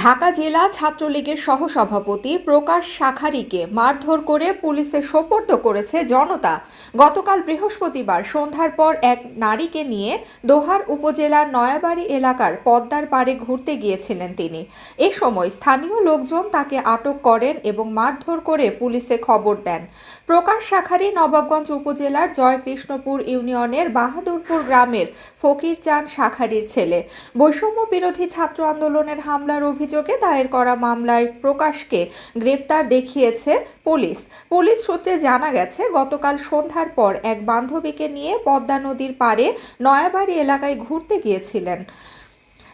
ঢাকা জেলা ছাত্রলীগের সহসভাপতি প্রকাশ শাখারীকে মারধর করে পুলিশে সোপর্দ করেছে জনতা। গতকাল বৃহস্পতিবার সন্ধ্যার পর এক নারীকে নিয়ে দোহার উপজেলার নয়াবাড়ি এলাকার পদ্মার পাড়ে ঘুরতে গিয়েছিলেন তিনি। এ সময় স্থানীয় লোকজন তাকে আটক করেন এবং মারধর করে পুলিশে খবর দেন। প্রকাশ শাখারী নবাবগঞ্জ উপজেলার জয়কৃষ্ণপুর ইউনিয়নের বাহাদুরপুর গ্রামের ফকির চাঁদ শাখারীর ছেলে। বৈষম্য বিরোধী ছাত্র আন্দোলনের হামলার অভিযোগে দায়ের করা মামলায় প্রকাশকে গ্রেপ্তার দেখিয়েছে পুলিশ সূত্রে জানা গেছে, গতকাল সন্ধ্যার পর এক বান্ধবীকে নিয়ে পদ্মা নদীর পাড়ে নয়াবাড়ি এলাকায় ঘুরতে গিয়েছিলেন।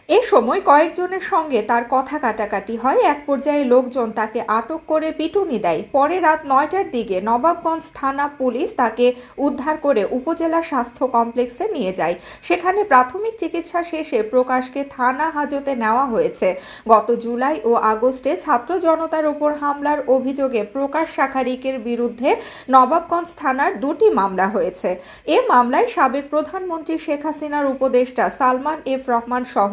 এ সময় কয়েকজনের সঙ্গে তার কথা কাটাকাটি হয়। এক পর্যায়ে লোকজন তাকে আটক করে পিটুনি দেয়। পরে রাত 9টার দিকে নবাবগঞ্জ থানা পুলিশ তাকে উদ্ধার করে উপজেলা স্বাস্থ্য কমপ্লেক্সে নিয়ে যায়। সেখানে প্রাথমিক চিকিৎসা শেষে প্রকাশকে থানা হাজতে নেওয়া হয়েছে। গত জুলাই ও আগস্টে ছাত্র জনতার উপর হামলার অভিযোগে প্রকাশ শাখারীকের বিরুদ্ধে নবাবগঞ্জ থানার 2টি মামলা হয়েছে। এ মামলায় সাবেক প্রধানমন্ত্রী শেখ হাসিনার উপদেষ্টা সালমান এফ রহমান সহ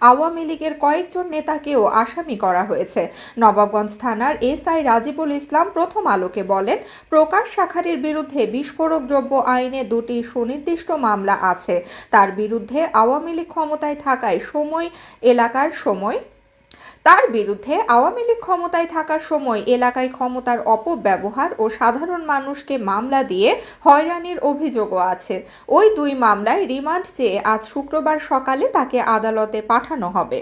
আওয়ামী লীগের কয়েকজন নেতাকেও আসামি করা হয়েছে। নবাবগঞ্জ থানার এসআই রাজিবুল ইসলাম প্রথম আলোকে বলেন, প্রকাশ শাখারীর বিরুদ্ধে বিস্ফোরক দ্রব্য আইনে 2টি সুনির্দিষ্ট মামলা আছে। তার বিরুদ্ধে আওয়ামী লীগ ক্ষমতায় থাকার সময় এলাকায় ক্ষমতার অপব্যবহার ও সাধারণ মানুষকে মামলা দিয়ে হয়রানির অভিযোগও আছে। ওই 2 মামলায় রিমান্ড চেয়ে আজ শুক্রবার সকালে তাকে আদালতে পাঠানো হবে।